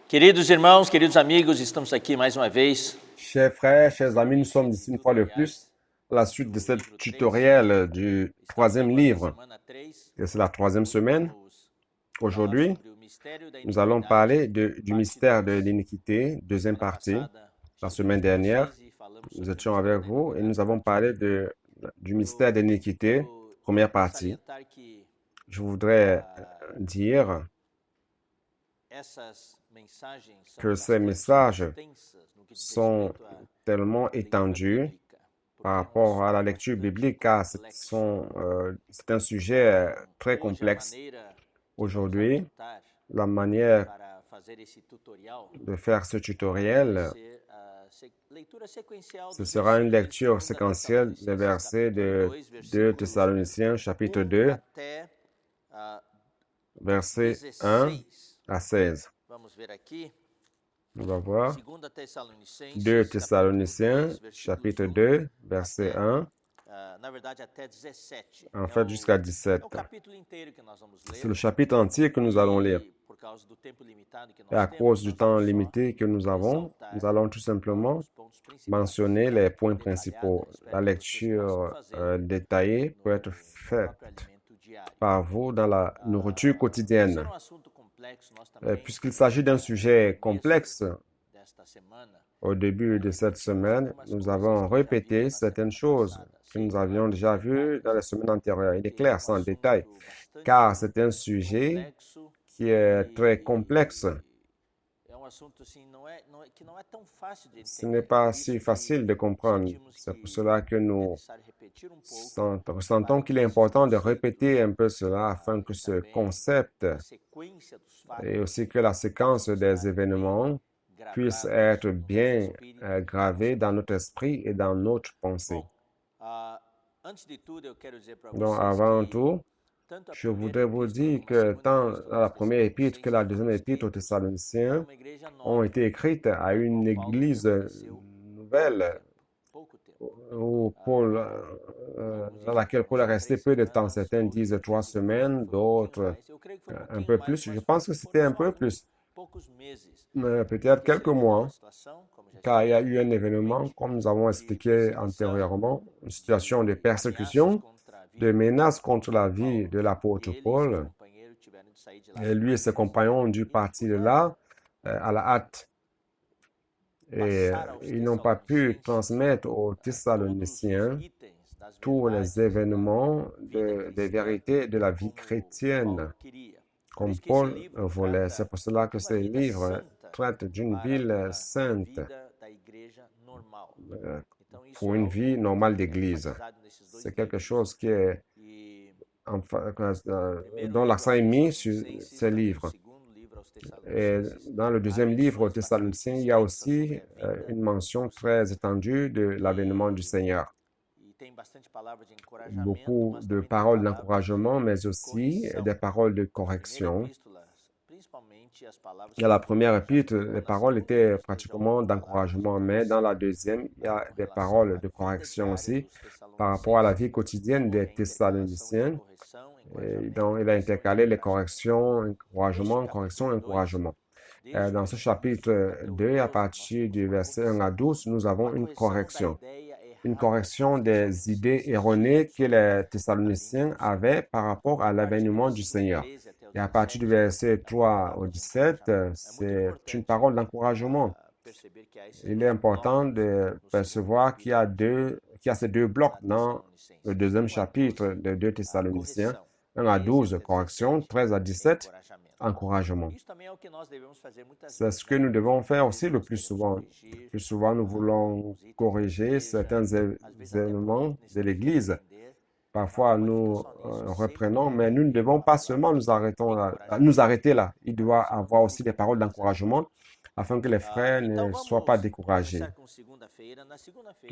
Queridos irmãos, queridos amigos, estamos aqui mais uma vez. Chers frères, chers amis, nous sommes ici une fois de plus à la suite de ce tutoriel du troisième livre. Et c'est la troisième semaine. Aujourd'hui, nous allons parler du mystère de l'iniquité, deuxième partie. La semaine dernière, nous étions avec vous et nous avons parlé du mystère de l'iniquité, première partie. Je voudrais dire que ces messages sont tellement étendus par rapport à la lecture biblique, car c'est un sujet très complexe. Aujourd'hui, la manière de faire ce tutoriel, ce sera une lecture séquentielle des versets de 2 Thessaloniciens, chapitre 2, versets 1 à 16. On va voir 2 Thessaloniciens, chapitre 2, verset 1, en fait jusqu'à 17. C'est le chapitre entier que nous allons lire. Et à cause du temps limité que nous allons tout simplement mentionner les points principaux. La lecture détaillée peut être faite par vous dans la nourriture quotidienne. Puisqu'il s'agit d'un sujet complexe, au début de cette semaine, nous avons répété certaines choses que nous avions déjà vues dans la semaine antérieure. Il est clair, sans détail, car c'est un sujet qui est très complexe. Ce n'est pas si facile de comprendre. C'est pour cela que nous ressentons qu'il est important de répéter un peu cela afin que ce concept et aussi que la séquence des événements puisse être bien gravé dans notre esprit et dans notre pensée. Donc, avant tout, je voudrais vous dire que tant la première épître que la deuxième épître aux Thessaloniciens ont été écrites à une église nouvelle où dans laquelle Paul est resté peu de temps. Certains disent 3 semaines, d'autres un peu plus. Je pense que c'était un peu plus, peut-être quelques mois, car il y a eu un événement, comme nous avons expliqué antérieurement, une situation de persécution, de menaces contre la vie de l'apôtre Paul. Et lui et ses compagnons ont dû partir de là à la hâte. Et ils n'ont pas pu transmettre aux Thessaloniciens tous les événements des vérités de la vie chrétienne, comme Paul voulait. C'est pour cela que ces livres traitent d'une ville sainte pour une vie normale d'église. C'est quelque chose qui est dont l'accent est mis sur ces livres. Et dans le deuxième livre aux Thessaloniciens, il y a aussi une mention très étendue de l'avènement du Seigneur. Beaucoup de paroles d'encouragement, mais aussi des paroles de correction. Dans la première épître, les paroles étaient pratiquement d'encouragement, mais dans la deuxième, il y a des paroles de correction aussi par rapport à la vie quotidienne des Thessaloniciens. Et donc, il a intercalé les corrections, encouragement, correction, encouragement. Dans ce chapitre 2, à partir du verset 1 à 12, nous avons une correction des idées erronées que les Thessaloniciens avaient par rapport à l'avènement du Seigneur. Et à partir du verset 3 au 17, c'est une parole d'encouragement. Il est important de percevoir qu'il y a ces deux blocs dans le deuxième chapitre de 2 Thessaloniciens, 1 à 12, correction, 13 à 17, encouragement. C'est ce que nous devons faire aussi le plus souvent. Le plus souvent, nous voulons corriger certains éléments de l'Église. Parfois, nous reprenons, mais nous ne devons pas seulement nous arrêter là. Il doit y avoir aussi des paroles d'encouragement afin que les frères ne soient pas découragés.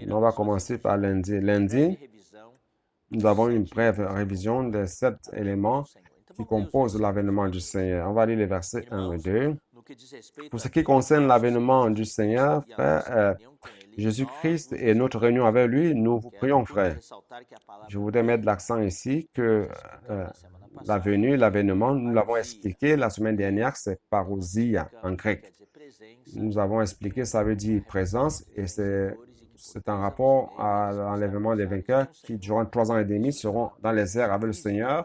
On va commencer par lundi. Lundi, nous avons une brève révision des 7 éléments qui composent l'avènement du Seigneur. On va lire les versets 1 et 2. Pour ce qui concerne l'avènement du Seigneur, frère, Jésus-Christ et notre réunion avec lui, nous vous prions, frère. Je voudrais mettre l'accent ici que la venue, l'avènement, nous l'avons expliqué la semaine dernière, c'est parousia en grec. Nous avons expliqué, ça veut dire présence, et c'est un rapport à l'enlèvement des vainqueurs qui, durant 3 ans et demi, seront dans les airs avec le Seigneur,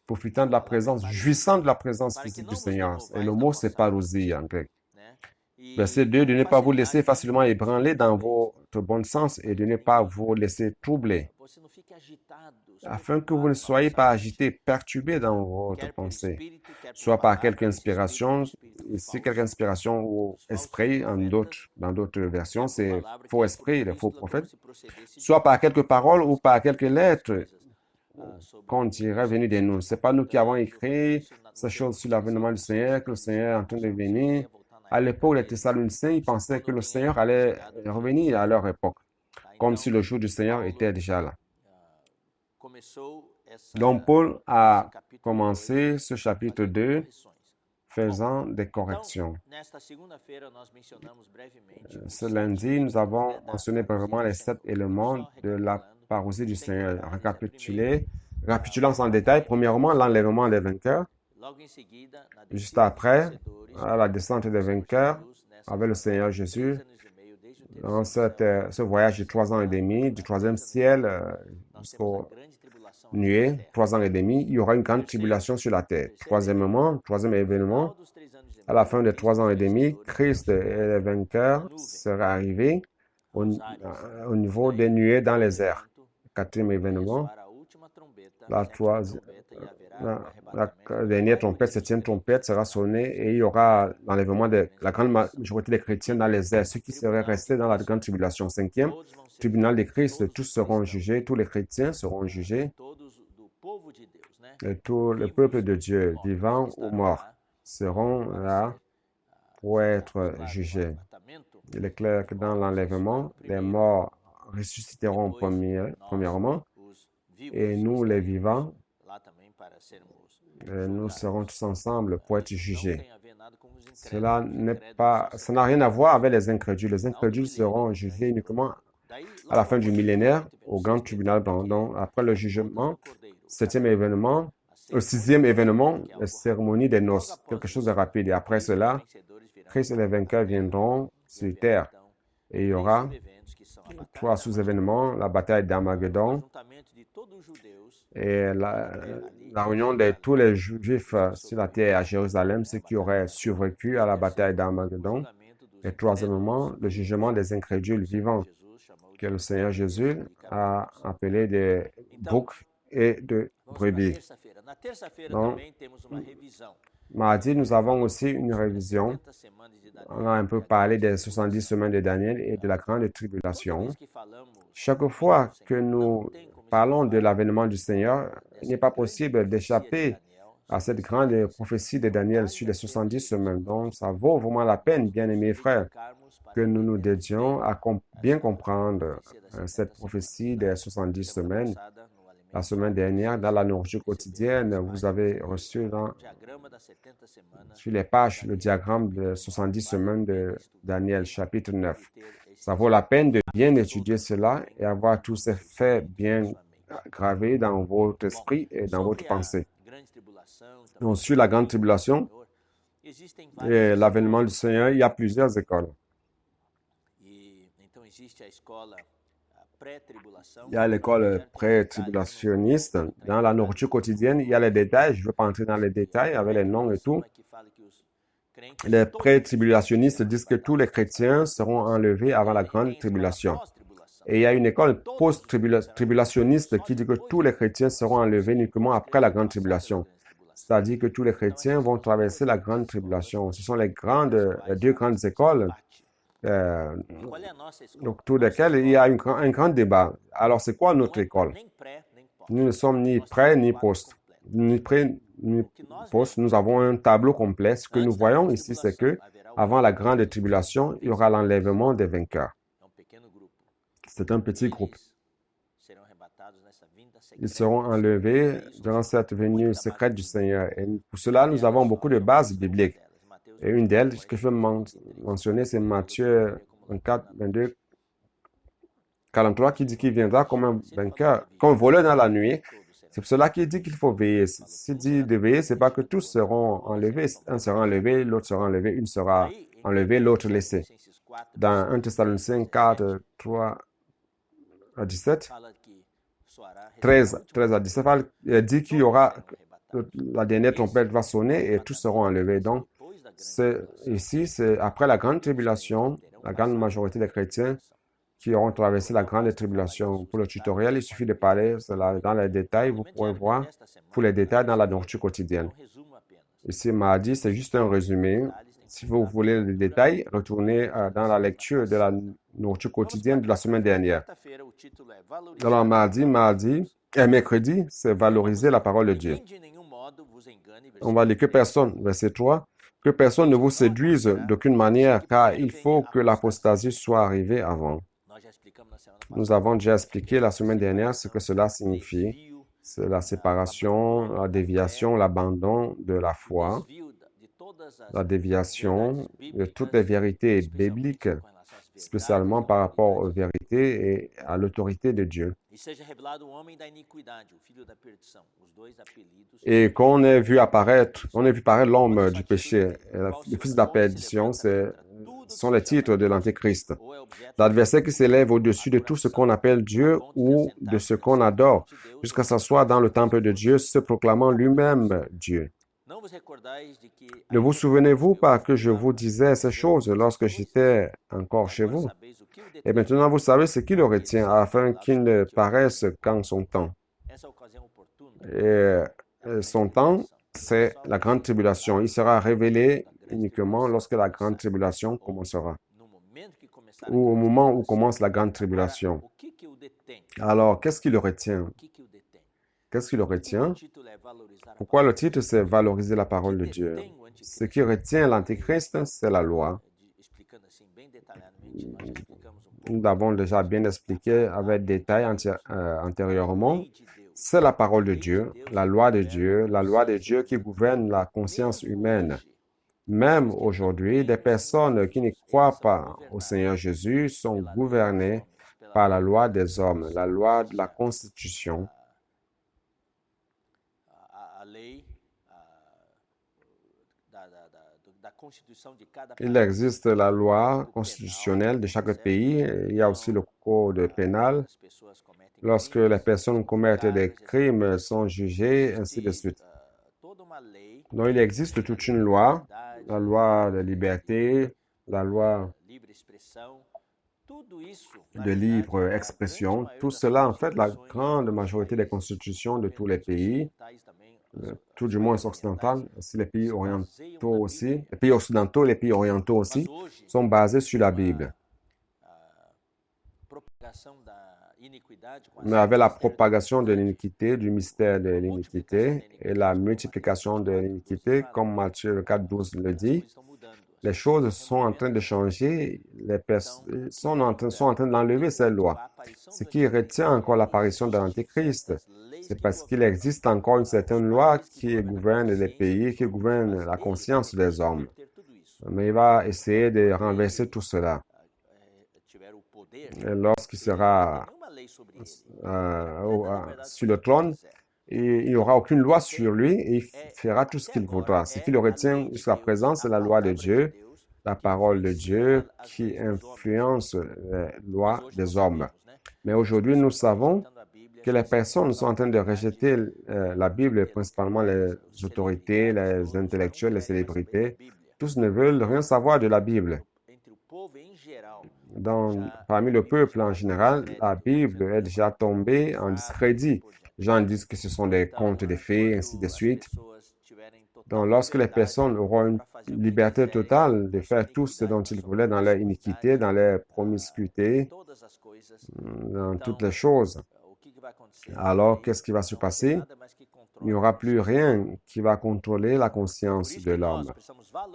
profitant de la présence, jouissant de la présence physique du Seigneur. Et le mot, c'est parousia en grec. Verset 2, de ne pas vous laisser facilement ébranler dans votre bon sens et de ne pas vous laisser troubler, afin que vous ne soyez pas agités, perturbés dans votre pensée, soit par quelque inspiration, ici quelque inspiration ou esprit, dans d'autres versions, c'est faux esprit, les faux prophètes, soit par quelques paroles ou par quelques lettres, qu'on dirait venir de nous. Ce n'est pas nous qui avons écrit ces choses sur l'avènement du Seigneur, que le Seigneur est en train de venir. À l'époque, les Thessaloniciens, ils pensaient que le Seigneur allait revenir à leur époque, comme si le jour du Seigneur était déjà là. Donc, Paul a commencé ce chapitre 2 faisant des corrections. Ce lundi, nous avons mentionné brièvement les 7 éléments de la parousie du Seigneur. Récapitulant en détail, premièrement, l'enlèvement des vainqueurs. Juste après, la descente des vainqueurs avec le Seigneur Jésus. Dans ce voyage de 3 ans et demi, du 3e ciel jusqu'aux nuées, 3 ans et demi, il y aura une grande tribulation sur la terre. Troisième événement, à la fin de 3 ans et demi, Christ et les vainqueurs seraient arrivés au niveau des nuées dans les airs. Quatrième événement, la dernière trompette, 7e trompette sera sonnée et il y aura l'enlèvement de la grande majorité des chrétiens dans les airs, ceux qui seraient restés dans la grande tribulation. 5e, tribunal de Christ, tous seront jugés, tous les chrétiens seront jugés, et tout le peuple de Dieu, vivants ou morts, seront là pour être jugés. Il est clair que dans l'enlèvement, les morts ressusciteront premièrement, et nous, les vivants, nous serons tous ensemble pour être jugés. Ça n'a rien à voir avec les incrédules. Les incrédules seront jugés uniquement à la fin du millénaire, au grand tribunal. Donc, après le jugement, 6e événement, la cérémonie des noces, quelque chose de rapide. Et après cela, Christ et les vainqueurs viendront sur terre. Et il y aura 3 sous-événements, la bataille d'Armageddon et la réunion de tous les Juifs sur la terre à Jérusalem, ceux qui auraient survécu à la bataille d'Armageddon. Et troisièmement, le jugement des incrédules vivants, que le Seigneur Jésus a appelé des boucs et de brebis. Donc, mardi, nous avons aussi une révision. On a un peu parlé des 70 semaines de Daniel et de la grande tribulation. Chaque fois que nous parlons de l'avènement du Seigneur, il n'est pas possible d'échapper à cette grande prophétie de Daniel sur les 70 semaines. Donc, ça vaut vraiment la peine, bien-aimés frères, que nous nous dédions à bien comprendre cette prophétie des 70 semaines. La semaine dernière, dans la nourriture quotidienne, vous avez reçu sur les pages le diagramme de 70 semaines de Daniel, chapitre 9. Ça vaut la peine de bien étudier cela et avoir tous ces faits bien gravés dans votre esprit et dans votre pensée. Donc, sur la grande tribulation et l'avènement du Seigneur, il y a plusieurs écoles. Il y a l'école pré-tribulationniste. Dans la nourriture quotidienne, il y a les détails. Je ne veux pas entrer dans les détails avec les noms et tout. Les pré-tribulationnistes disent que tous les chrétiens seront enlevés avant la grande tribulation. Et il y a une école post-tribulationniste qui dit que tous les chrétiens seront enlevés uniquement après la grande tribulation. C'est-à-dire que tous les chrétiens vont traverser la grande tribulation. Ce sont les deux grandes écoles. Autour desquelles il y a un grand débat. Alors, c'est quoi notre école? Nous ne sommes ni pré ni post. Ni pré ni post. Nous avons un tableau complet. Ce que nous voyons ici, c'est que avant la grande tribulation, il y aura l'enlèvement des vainqueurs. C'est un petit groupe. Ils seront enlevés durant cette venue secrète du Seigneur. Et pour cela, nous avons beaucoup de bases bibliques. Et une d'elles, ce que je veux mentionner, c'est Matthieu 24, 22, 43, qui dit qu'il viendra comme un vainqueur, comme un voleur dans la nuit. C'est pour cela qu'il dit qu'il faut veiller. S'il dit de veiller, c'est pas que tous seront enlevés. Un sera enlevé, l'autre sera enlevé, une sera enlevée, l'autre laissée. Dans 1 Thessaloniciens 4, 3 à 17, 13 à 17, il dit qu'il y aura, la dernière trompette va sonner et tous seront enlevés. Donc, ici, c'est après la grande tribulation, la grande majorité des chrétiens qui auront traversé la grande tribulation. Pour le tutoriel, il suffit de parler dans les détails. Vous pourrez voir tous les détails dans la nourriture quotidienne. Ici, mardi, c'est juste un résumé. Si vous voulez les détails, retournez dans la lecture de la nourriture quotidienne de la semaine dernière. Alors, mercredi, c'est valoriser la parole de Dieu. On va lire que personne, verset 3, que personne ne vous séduise d'aucune manière, car il faut que l'apostasie soit arrivée avant. Nous avons déjà expliqué la semaine dernière ce que cela signifie. C'est la séparation, la déviation, l'abandon de la foi, la déviation de toutes les vérités bibliques, spécialement par rapport aux vérités et à l'autorité de Dieu. Et qu'on ait vu apparaître l'homme du péché, le fils de la perdition, ce sont les titres de l'Antéchrist. L'adversaire qui s'élève au-dessus de tout ce qu'on appelle Dieu ou de ce qu'on adore, jusqu'à s'asseoir dans le temple de Dieu, se proclamant lui-même Dieu. Ne vous souvenez-vous pas que je vous disais ces choses lorsque j'étais encore chez vous? Et maintenant, vous savez ce qui le retient, afin qu'il ne paraisse qu'en son temps. Et son temps, c'est la grande tribulation. Il sera révélé uniquement lorsque la grande tribulation commencera, ou au moment où commence la grande tribulation. Alors, qu'est-ce qui le retient? Qu'est-ce qui le retient? Pourquoi le titre, c'est valoriser la parole de Dieu? Ce qui retient l'Antéchrist, c'est la loi. Nous l'avons déjà bien expliqué avec détail antérieurement. C'est la parole de Dieu, la loi de Dieu qui gouverne la conscience humaine. Même aujourd'hui, des personnes qui ne croient pas au Seigneur Jésus sont gouvernées par la loi des hommes, la loi de la Constitution. Il existe la loi constitutionnelle de chaque pays. Il y a aussi le code pénal. Lorsque les personnes commettent des crimes, sont jugées, ainsi de suite. Donc, il existe toute une loi, la loi de liberté, la loi de libre expression. Tout cela, en fait, la grande majorité des constitutions de tous les pays, tout du moins occidentaux, aussi les pays orientaux aussi, les pays occidentaux, les pays orientaux aussi, sont basés sur la Bible. Mais avec la propagation de l'iniquité, du mystère de l'iniquité et la multiplication de l'iniquité, comme Matthieu 4,12 le dit, les choses sont en train de changer, les personnes sont en train d'enlever ces lois. Ce qui retient encore l'apparition de l'Antéchrist, c'est parce qu'il existe encore une certaine loi qui gouverne les pays, qui gouverne la conscience des hommes. Mais il va essayer de renverser tout cela. Et lorsqu'il sera sur le trône, il n'y aura aucune loi sur lui et il fera tout ce qu'il voudra. Ce qui le retient jusqu'à présent, c'est la loi de Dieu, la parole de Dieu qui influence les lois des hommes. Mais aujourd'hui, nous savons que les personnes sont en train de rejeter la Bible, principalement les autorités, les intellectuels, les célébrités. Tous ne veulent rien savoir de la Bible. Parmi le peuple en général, la Bible est déjà tombée en discrédit. Les gens disent que ce sont des contes de fées, ainsi de suite. Donc, lorsque les personnes auront une liberté totale de faire tout ce dont ils voulaient dans leur iniquité, dans leur promiscuité, dans toutes les choses, alors qu'est-ce qui va se passer? Il n'y aura plus rien qui va contrôler la conscience de l'homme.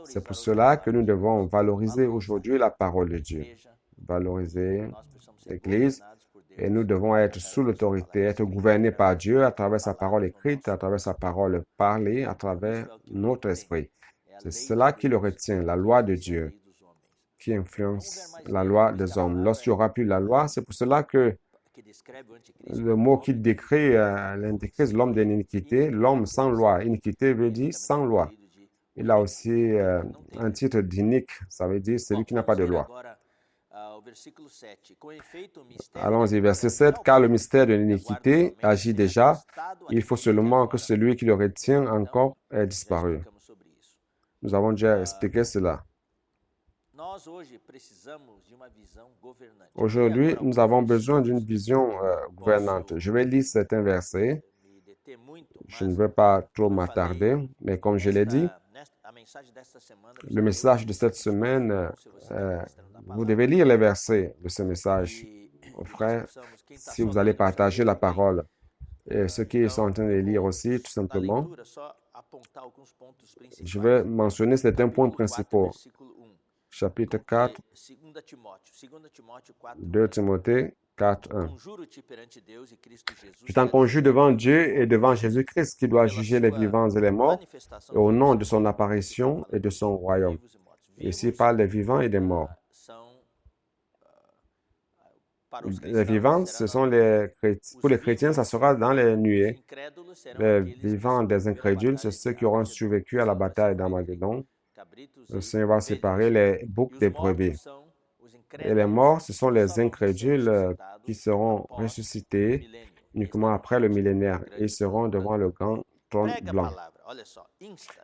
C'est pour cela que nous devons valoriser aujourd'hui la parole de Dieu, valoriser l'Église, et nous devons être sous l'autorité, être gouvernés par Dieu à travers sa parole écrite, à travers sa parole parlée, à travers notre esprit. C'est cela qui le retient, la loi de Dieu, qui influence la loi des hommes. Lorsqu'il n'y aura plus la loi, c'est pour cela que Le mot qui décrit l'Antéchrist, l'homme de l'iniquité, l'homme sans loi. Iniquité veut dire sans loi. Il a aussi un titre d'inique, ça veut dire celui qui n'a pas de loi. Allons-y, verset 7. Car le mystère de l'iniquité agit déjà, il faut seulement que celui qui le retient encore ait disparu. Nous avons déjà expliqué cela. Aujourd'hui, nous avons besoin d'une vision gouvernante. Je vais lire certains versets. Je ne vais pas trop m'attarder, mais comme je l'ai dit, le message de cette semaine, vous devez lire les versets de ce message, frère, si vous allez partager la parole. Et ceux qui sont en train de lire aussi, tout simplement, je vais mentionner certains points principaux. Chapitre 4, 2 Timothée 4, 1. Je t'en conjure devant Dieu et devant Jésus-Christ qui doit juger les vivants et les morts, et au nom de son apparition et de son royaume. Ici, il parle des vivants et des morts. Les vivants, ce sont les chrétiens. Pour les chrétiens, ça sera dans les nuées. Les vivants des incrédules, c'est ceux qui auront survécu à la bataille d'Armageddon. Le Seigneur va séparer les boucs des brebis. Et les morts, ce sont les incrédules qui seront ressuscités uniquement après le millénaire. Ils seront devant le grand trône blanc.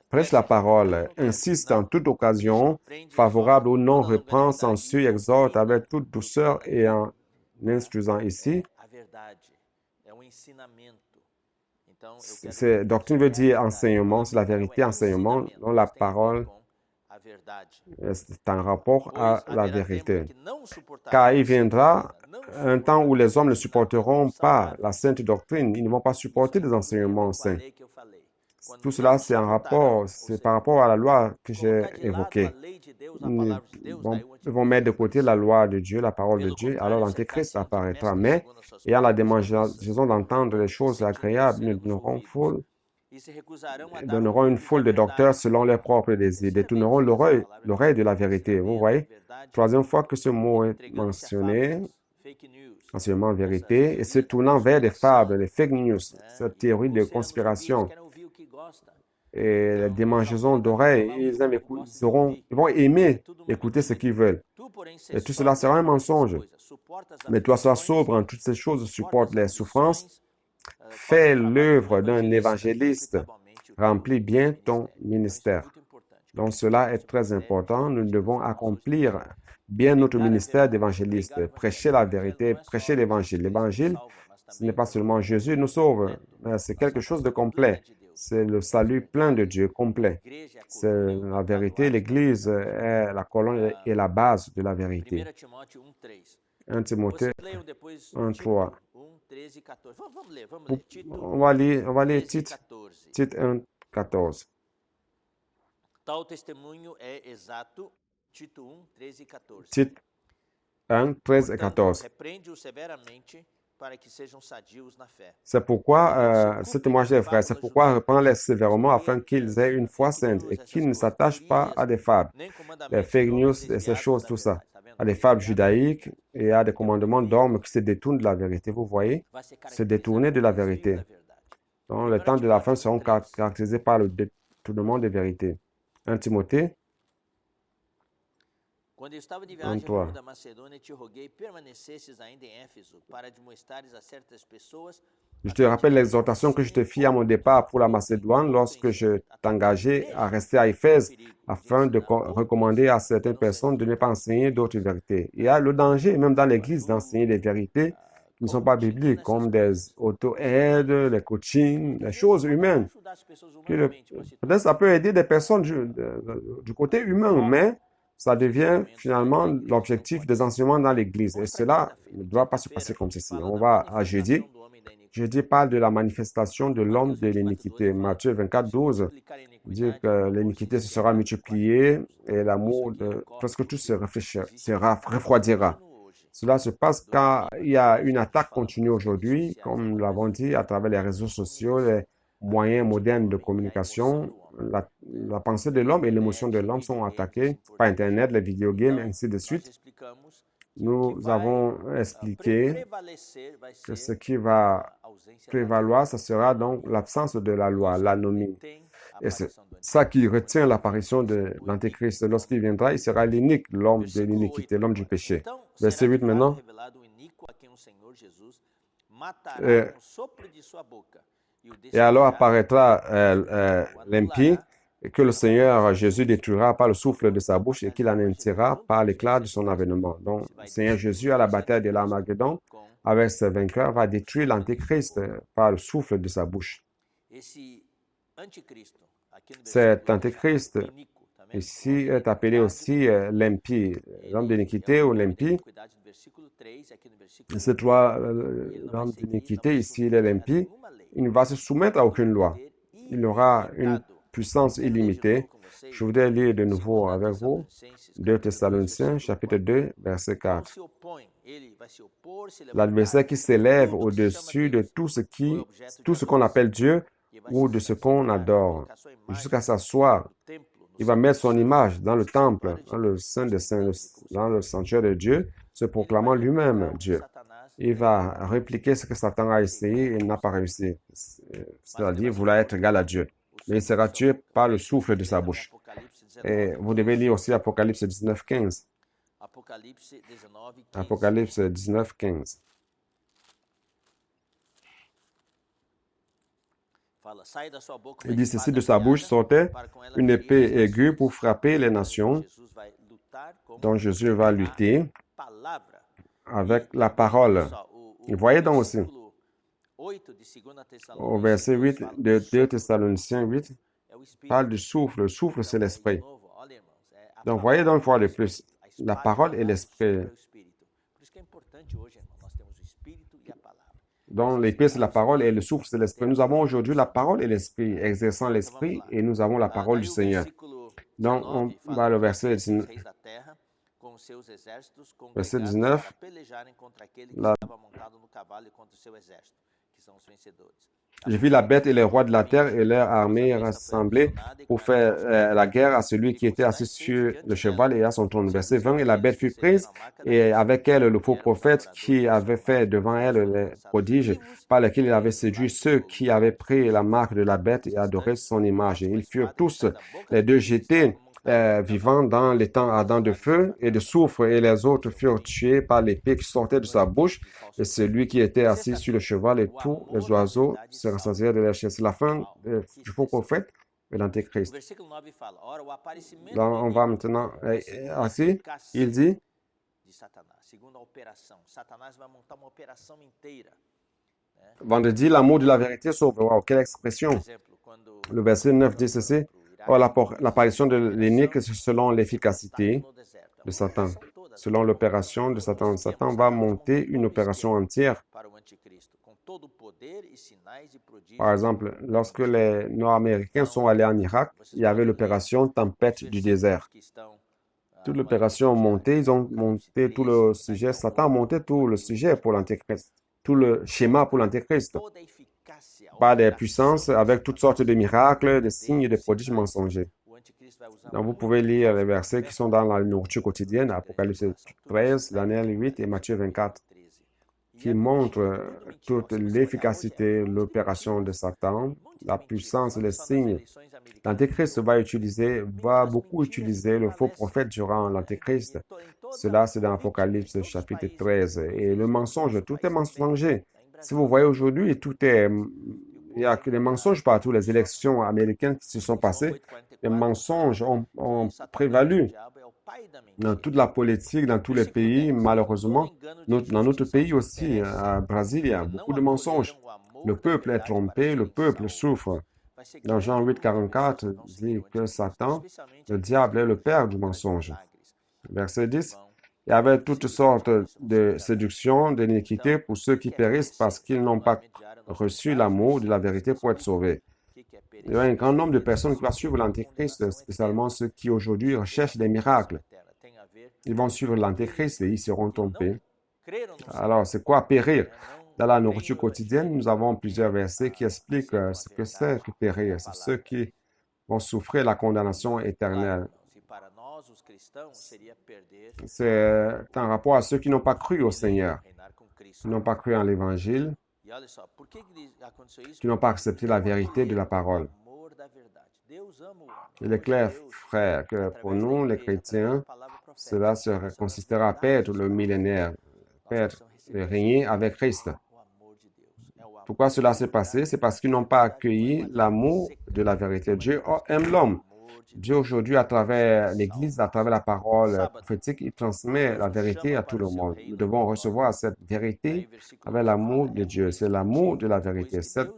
Prêche la parole, insiste en toute occasion, favorable ou non, reprend, censure, exhorte avec toute douceur et en instruisant ici. Doctrine veut dire enseignement, c'est la vérité, enseignement, non la parole. C'est un rapport à la vérité. Car il viendra un temps où les hommes ne supporteront pas la sainte doctrine. Ils ne vont pas supporter des enseignements saints. Tout cela, c'est un rapport, c'est par rapport à la loi que j'ai évoquée. Ils vont mettre de côté la loi de Dieu, la parole de Dieu, alors l'Antéchrist apparaîtra. Mais, ayant la démangeaison d'entendre les choses agréables, ils donneront une foule de docteurs selon leurs propres désirs, détourneront l'oreille de la vérité. Vous voyez, troisième fois que ce mot est mentionné, enseignement vérité, et se tournant vers des fables, les fake news, cette théorie de conspiration et la démangeaison d'oreilles, ils vont aimer écouter ce qu'ils veulent. Et tout cela sera un mensonge. Mais toi, sois sobre en toutes ces choses, supporte les souffrances, fais l'œuvre d'un évangéliste, remplis bien ton ministère. Donc cela est très important. Nous devons accomplir bien notre ministère d'évangéliste, prêcher la vérité, prêcher l'évangile. L'évangile, ce n'est pas seulement Jésus nous sauve, mais c'est quelque chose de complet. C'est le salut plein de Dieu, complet. C'est la vérité. L'Église est la colonne et la base de la vérité. 1 Timothée 1, 3. On va lire titre 1, 14. Titre 1, 13 et 14. C'est pourquoi, ce témoignage des frères, c'est pourquoi reprends-les sévèrement afin qu'ils aient une foi sainte et qu'ils ne s'attachent pas à des fables, les fake news et ces choses, tout ça, à des fables judaïques et à des commandements d'hommes qui se détournent de la vérité. Vous voyez, se détourner de la vérité. Donc, les temps de la fin seront caractérisés par le détournement des vérités. 1 Timothée 23. Je te rappelle l'exhortation que je te fis à mon départ pour la Macédoine lorsque je t'engageais à rester à Éphèse afin de recommander à certaines personnes de ne pas enseigner d'autres vérités. Il y a le danger, même dans l'Église, d'enseigner des vérités qui ne sont pas bibliques, comme des auto-aides, les coachings, les choses humaines. Peut-être ça peut aider des personnes du côté humain, mais ça devient finalement l'objectif des enseignements dans l'Église. Et cela ne doit pas se passer comme ceci. On va à jeudi. Jeudi parle de la manifestation de l'homme de l'iniquité. Matthieu 24, 12 dit que l'iniquité se sera multipliée et l'amour de presque tout se refroidira. Cela se passe quand il y a une attaque continue aujourd'hui, comme nous l'avons dit, à travers les réseaux sociaux, les moyens modernes de communication. La pensée de l'homme et l'émotion de l'homme sont attaquées par Internet, les vidéogames, ainsi de suite. Nous avons expliqué que ce qui va prévaloir, ce sera donc l'absence de la loi, l'anomie. Et c'est ça qui retient l'apparition de l'Antéchrist. Lorsqu'il viendra, il sera l'inique, l'homme de l'iniquité, l'homme du péché. Verset 8 maintenant. Et alors apparaîtra l'impie, que le Seigneur Jésus détruira par le souffle de sa bouche et qu'il anéantira par l'éclat de son avènement. Donc, le Seigneur Jésus, à la bataille de l'Armageddon, avec ses vainqueurs, va détruire l'Antéchrist par le souffle de sa bouche. Cet Antéchrist, ici, est appelé aussi l'impie, l'homme d'iniquité ou l'impie. Ces trois hommes d'iniquité, ici, il est l'impie. Il ne va se soumettre à aucune loi. Il aura une puissance illimitée. Je voudrais lire de nouveau avec vous 2 Thessaloniciens, chapitre 2, verset 4. L'adversaire qui s'élève au-dessus de tout ce qu'on appelle Dieu ou de ce qu'on adore, jusqu'à s'asseoir. Il va mettre son image dans le temple, dans le Saint des Saints, dans le sanctuaire de Dieu, se proclamant lui-même Dieu. Il va répliquer ce que Satan a essayé et n'a pas réussi, c'est-à-dire vouloir être égal à Dieu. Mais il sera tué par le souffle de sa bouche. Et vous devez lire aussi Apocalypse 19, 15. Apocalypse 19, 15. Il dit ceci: de sa bouche sortait une épée aiguë pour frapper les nations, dont Jésus va lutter avec la parole. Vous voyez donc aussi, au verset 8 de 2 Thessaloniciens 8, parle du souffle. Le souffle, c'est l'esprit. Donc, voyez donc une fois de plus, la parole et l'esprit. Donc, l'épée, c'est la parole et le souffle, c'est l'esprit. Nous avons aujourd'hui la parole et l'esprit, exerçant l'esprit, et nous avons la parole du Seigneur. Donc, on va au verset 19. Verset 19. Je vis la bête et les rois de la terre et leurs armées rassemblées pour faire la guerre à celui qui était assis sur le cheval et à son trône. Verset 20. Et la bête fut prise, et avec elle le faux prophète qui avait fait devant elle les prodiges par lesquels il avait séduit ceux qui avaient pris la marque de la bête et adoré son image. Et ils furent tous les deux jetés vivant dans les temps ardents de feu et de soufre, et les autres furent tués par l'épée qui sortait de sa bouche, et celui qui était assis sur le cheval et tous les oiseaux se rassasièrent de leur chair. C'est la fin du faux prophète et l'Antéchrist. Là, on va maintenant ainsi, il dit, vendredi, l'amour de la vérité sauvera. Quelle expression! Le verset 9 dit ceci: or, l'apparition de l'inique, c'est selon l'efficacité de Satan, selon l'opération de Satan. Satan va monter une opération entière. Par exemple, lorsque les Nord-Américains sont allés en Irak, il y avait l'opération Tempête du désert. Toute l'opération montée, ils ont monté tout le sujet. Satan a monté tout le sujet pour l'Antéchrist, tout le schéma pour l'Antéchrist, par des puissances, avec toutes sortes de miracles, de signes, de prodiges mensongers. Donc, vous pouvez lire les versets qui sont dans la nourriture quotidienne, Apocalypse 13, Daniel 8 et Matthieu 24, qui montrent toute l'efficacité, l'opération de Satan, la puissance, les signes. L'Antéchrist va beaucoup utiliser le faux prophète durant l'Antéchrist. Cela, c'est dans Apocalypse chapitre 13. Et le mensonge, tout est mensonger. Si vous voyez aujourd'hui, il y a que des mensonges partout. Les élections américaines qui se sont passées, les mensonges ont prévalu dans toute la politique, dans tous les pays. Malheureusement, dans notre pays aussi, à Brésil, il y a beaucoup de mensonges. Le peuple est trompé, le peuple souffre. Dans Jean 8, 44, il dit que Satan, le diable, est le père du mensonge. Verset 10. Il y avait toutes sortes de séductions, d'iniquités pour ceux qui périssent parce qu'ils n'ont pas reçu l'amour de la vérité pour être sauvés. Il y a un grand nombre de personnes qui vont suivre l'Antéchrist, spécialement ceux qui aujourd'hui recherchent des miracles. Ils vont suivre l'Antéchrist et ils seront trompés. Alors, c'est quoi périr? Dans la nourriture quotidienne, nous avons plusieurs versets qui expliquent ce que c'est que périr. C'est ceux qui vont souffrir la condamnation éternelle. C'est en rapport à ceux qui n'ont pas cru au Seigneur, qui n'ont pas cru en l'Évangile, qui n'ont pas accepté la vérité de la parole. Il est clair, frère, que pour nous, les chrétiens, cela consistera à perdre le millénaire, perdre et régner avec Christ. Pourquoi cela s'est passé? C'est parce qu'ils n'ont pas accueilli l'amour de la vérité. Dieu aime l'homme. Dieu aujourd'hui, à travers l'Église, à travers la parole prophétique, il transmet la vérité à tout le monde. Nous devons recevoir cette vérité avec l'amour de Dieu. C'est l'amour de la vérité. Cette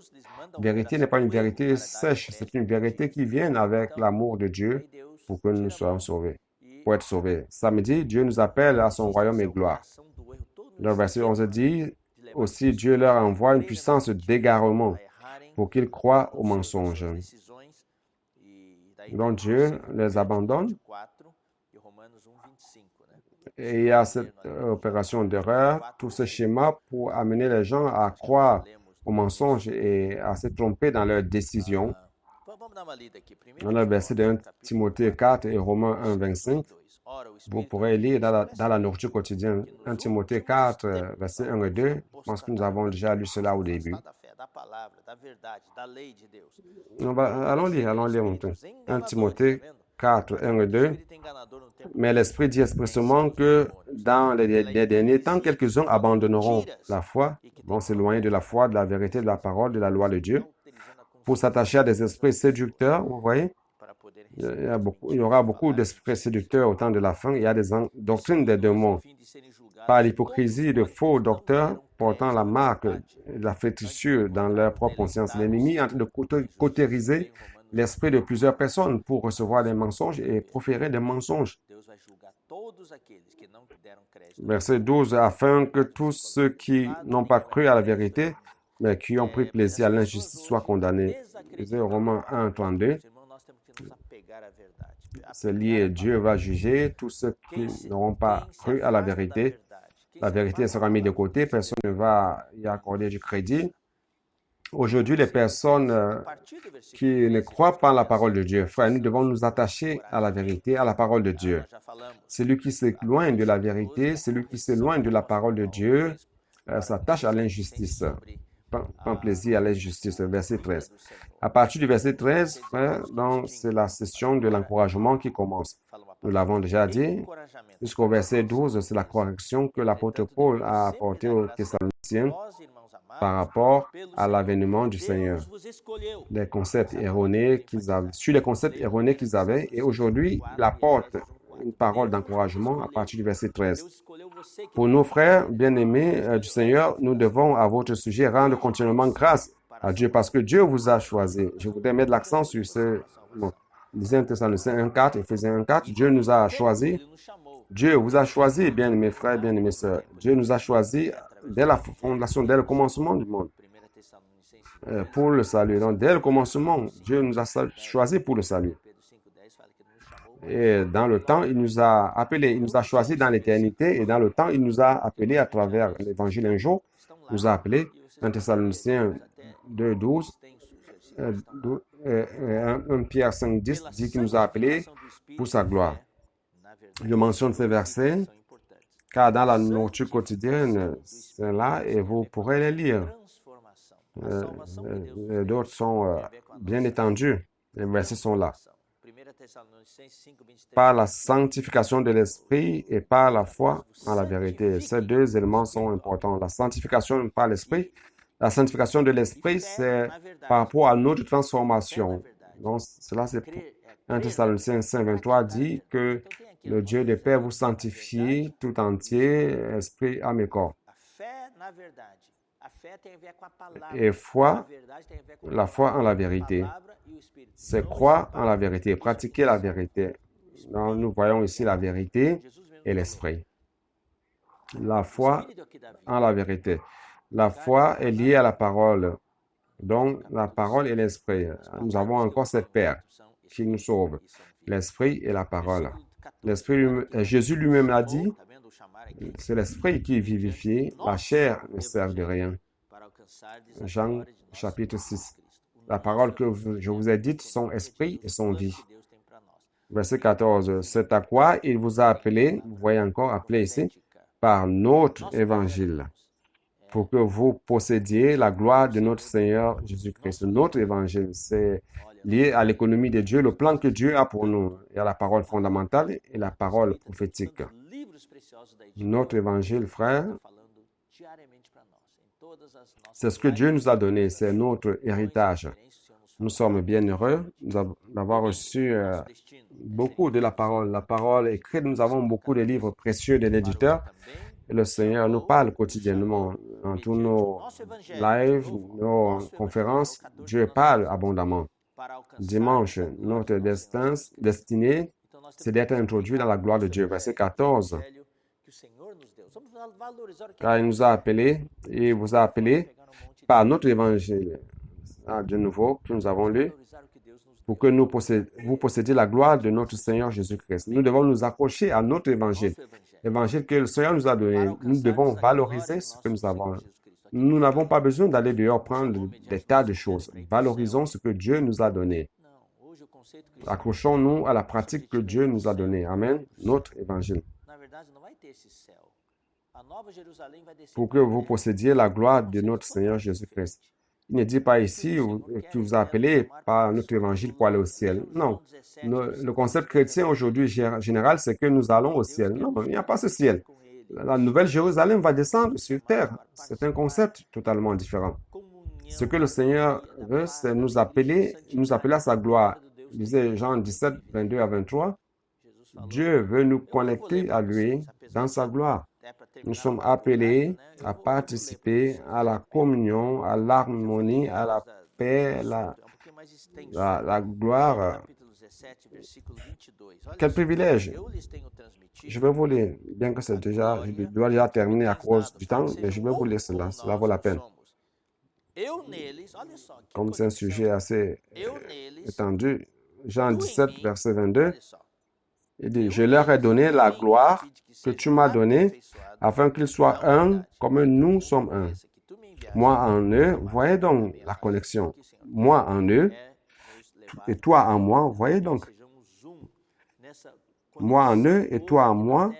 vérité n'est pas une vérité sèche, c'est une vérité qui vient avec l'amour de Dieu pour que nous soyons sauvés, pour être sauvés. Samedi, Dieu nous appelle à son royaume et gloire. Le verset 11 dit aussi, Dieu leur envoie une puissance d'égarement pour qu'ils croient aux mensonges. Donc Dieu les abandonne. Et il y a cette opération d'erreur, tout ce schéma pour amener les gens à croire aux mensonges et à se tromper dans leurs décisions. Dans le verset de 1 Timothée 4 et Romains 1, 25, vous pourrez lire dans la nourriture quotidienne 1 Timothée 4, verset 1 et 2. Je pense que nous avons déjà lu cela au début. Allons lire maintenant. 1 Timothée 4, 1 et 2. Mais l'Esprit dit expressément que dans les derniers temps, quelques-uns abandonneront la foi, vont s'éloigner de la foi, de la vérité, de la parole, de la loi de Dieu, pour s'attacher à des esprits séducteurs, vous voyez. Il y aura beaucoup d'esprits séducteurs au temps de la fin. Il y a des doctrines des démons. Par l'hypocrisie de faux docteurs portant la marque de la fétichure dans leur propre conscience. L'ennemi est en train de cautériser l'esprit de plusieurs personnes pour recevoir des mensonges et proférer des mensonges. Verset 12, afin que tous ceux qui n'ont pas cru à la vérité, mais qui ont pris plaisir à l'injustice soient condamnés. C'est Romains 1, 32. C'est lié, Dieu va juger tous ceux qui n'auront pas cru à la vérité. La vérité sera mise de côté, personne ne va y accorder du crédit. Aujourd'hui, les personnes qui ne croient pas à la parole de Dieu, frère, nous devons nous attacher à la vérité, à la parole de Dieu. Celui qui s'éloigne de la vérité, celui qui s'éloigne de la parole de Dieu, s'attache à l'injustice, prend plaisir à l'injustice. Verset 13. À partir du verset 13, frère, c'est la session de l'encouragement qui commence. Nous l'avons déjà dit. Jusqu'au verset 12, c'est la correction que l'apôtre Paul a apportée aux Thessaloniciens par rapport à l'avènement du Seigneur. Les concepts erronés qu'ils avaient, sur les concepts erronés qu'ils avaient, et aujourd'hui, il apporte une parole d'encouragement à partir du verset 13. Pour nos frères bien-aimés du Seigneur, nous devons à votre sujet rendre continuellement grâce à Dieu parce que Dieu vous a choisi. Je voudrais mettre l'accent sur ce mot. Disait Thessaloniciens 1.4, Éphésiens 1.4, Dieu nous a choisis. Dieu vous a choisis, bien-aimés frères, bien-aimés sœurs. Dieu nous a choisis dès la fondation, dès le commencement du monde, pour le salut. Donc, dès le commencement, Dieu nous a choisis pour le salut. Et dans le temps, il nous a appelés, il nous a choisis dans l'éternité, et dans le temps, il nous a appelés à travers l'évangile un jour, il nous a appelés, 1 Thessaloniciens 2.12, 1 Pierre 5.10 dit qu'il nous a appelés pour sa gloire. Je mentionne ces versets, car dans la nourriture quotidienne, c'est là, et vous pourrez les lire. D'autres sont bien étendus, les versets sont là. Par la sanctification de l'esprit et par la foi en la vérité. Ces deux éléments sont importants. La sanctification par l'esprit. La sanctification de l'esprit, c'est par rapport à notre transformation. Donc, cela, c'est 1 Thessaloniciens 5.23 dit que le Dieu de paix vous sanctifie tout entier, esprit, âme et corps. Et foi, la foi en la vérité. C'est croire en la vérité, pratiquer la vérité. Donc, nous voyons ici la vérité et l'esprit. La foi en la vérité. La foi est liée à la parole. Donc, la parole et l'esprit. Nous avons encore cette paire qui nous sauve. L'esprit et la parole. L'esprit, Jésus lui-même l'a dit, c'est l'esprit qui vivifie, la chair ne sert de rien. Jean chapitre 6. La parole que je vous ai dite sont esprit et sont vie. Verset 14. C'est à quoi il vous a appelé, vous voyez encore appelé ici, par notre évangile, pour que vous possédiez la gloire de notre Seigneur Jésus-Christ. Notre évangile, c'est lié à l'économie de Dieu, le plan que Dieu a pour nous. Il y a la parole fondamentale et la parole prophétique. Notre évangile, frère, c'est ce que Dieu nous a donné, c'est notre héritage. Nous sommes bien heureux d'avoir reçu beaucoup de la parole écrite. Nous avons beaucoup de livres précieux de l'éditeur. Et le Seigneur nous parle quotidiennement dans tous nos lives, nos conférences. Dieu parle abondamment. Dimanche, notre destinée, c'est d'être introduit dans la gloire de Dieu. Verset 14. Car il nous a appelés, et vous a appelés par notre évangile, de nouveau, que nous avons lu, pour que vous possédiez la gloire de notre Seigneur Jésus-Christ. Nous devons nous accrocher à notre évangile, l'évangile que le Seigneur nous a donné. Nous devons valoriser ce que nous avons. Nous n'avons pas besoin d'aller dehors prendre des tas de choses. Valorisons ce que Dieu nous a donné. Accrochons-nous à la pratique que Dieu nous a donnée. Amen. Notre évangile. Pour que vous possédiez la gloire de notre Seigneur Jésus-Christ. Il ne dit pas ici qu'il vous a appelé par notre évangile pour aller au ciel. Non. Le concept chrétien aujourd'hui général, c'est que nous allons au ciel. Non, il n'y a pas ce ciel. La nouvelle Jérusalem va descendre sur terre. C'est un concept totalement différent. Ce que le Seigneur veut, c'est nous appeler à sa gloire. Lisez Jean 17, 22 à 23. Dieu veut nous connecter à lui dans sa gloire. Nous sommes appelés à participer à la communion, à l'harmonie, à la paix, la gloire. Quel privilège! Je vais vous lire, bien que je dois déjà terminer à cause du temps, mais je vais vous lire cela. Cela vaut la peine. Comme c'est un sujet assez étendu, Jean 17, verset 22, il dit, « Je leur ai donné la gloire que tu m'as donnée, afin qu'ils soient un comme nous sommes un. Moi en eux, voyez donc la connexion. Moi en eux, et toi en moi, voyez donc. Moi en eux et toi en moi,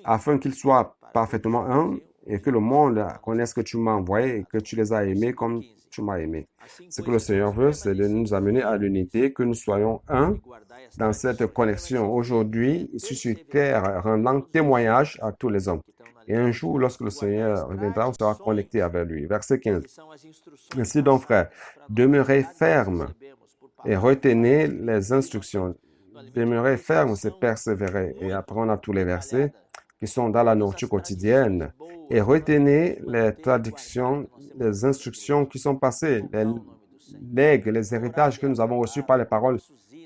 afin qu'ils soient parfaitement un et que le monde connaisse que tu m'as envoyé et que tu les as aimés comme tu m'as aimé. Ce que le Seigneur veut, c'est de nous amener à l'unité, que nous soyons un dans cette connexion. Aujourd'hui, ici sur terre, rendant témoignage à tous les hommes. Et un jour, lorsque le Seigneur reviendra, on sera connecté avec lui. Verset 15. Ainsi donc, frères, demeurez fermes et retenez les instructions. Demeurer ferme, c'est persévérer. Et après, on a tous les versets qui sont dans la nourriture quotidienne. Et retenez les traductions, les instructions qui sont passées, les legs, les héritages que nous avons reçus par les paroles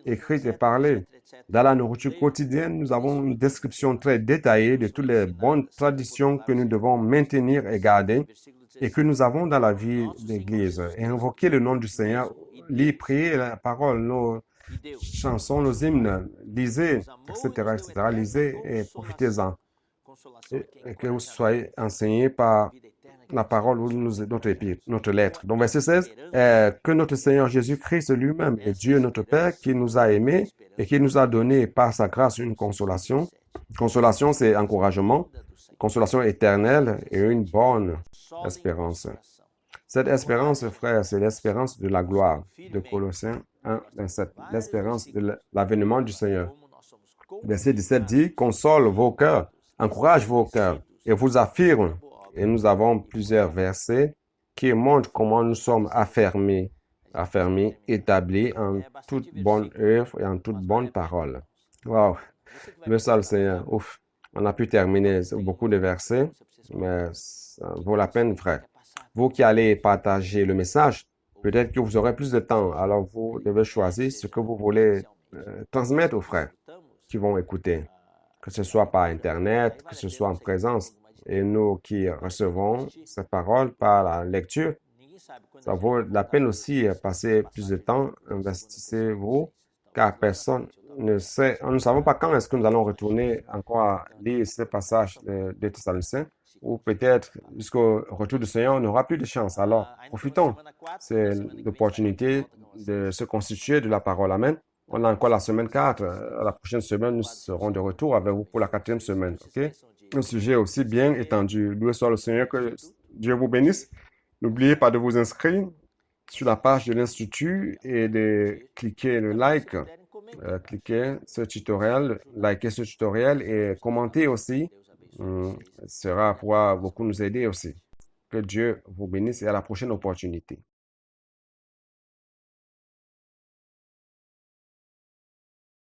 écrites et parlées. Dans la nourriture quotidienne, nous avons une description très détaillée de toutes les bonnes traditions que nous devons maintenir et garder et que nous avons dans la vie d'Église. Et invoquer le nom du Seigneur, lire, prier la parole, nos chansons, nos hymnes, lisez, etc., etc. Lisez et profitez-en. Et que vous soyez enseignés par la parole ou notre lettre. Donc, verset 16, que notre Seigneur Jésus-Christ lui-même est Dieu notre Père qui nous a aimés et qui nous a donné par sa grâce une consolation. Consolation, c'est encouragement, consolation éternelle et une bonne espérance. Cette espérance, frère, c'est l'espérance de la gloire de Colossiens 1, 27, l'espérance de l'avènement du Seigneur. Verset 17 dit, console vos cœurs, encourage vos cœurs et vous affirme. Et nous avons plusieurs versets qui montrent comment nous sommes affermis, établis en toute bonne œuvre et en toute bonne parole. Wow! Merci le Seigneur. Ouf! On a pu terminer beaucoup de versets, mais ça vaut la peine, frère. Vous qui allez partager le message, peut-être que vous aurez plus de temps, alors vous devez choisir ce que vous voulez transmettre aux frères qui vont écouter, que ce soit par Internet, que ce soit en présence. Et nous qui recevons ces paroles par la lecture, ça vaut la peine aussi de passer plus de temps, investissez-vous, car personne ne sait, nous ne savons pas quand est-ce que nous allons retourner encore à lire ces passages de Thessaloniciens, ou peut-être jusqu'au retour du Seigneur, on n'aura plus de chance. Alors, profitons. C'est l'opportunité de se constituer de la parole. Amen. On a encore la semaine 4. La prochaine semaine, nous serons de retour avec vous pour la 4e semaine. OK? Un sujet aussi bien étendu. Loué soit le Seigneur, que Dieu vous bénisse. N'oubliez pas de vous inscrire sur la page de l'Institut et de cliquer le like, cliquer ce tutoriel, liker ce tutoriel et commenter aussi. Ça sera pouvoir beaucoup nous aider aussi. Que Dieu vous bénisse et à la prochaine opportunité.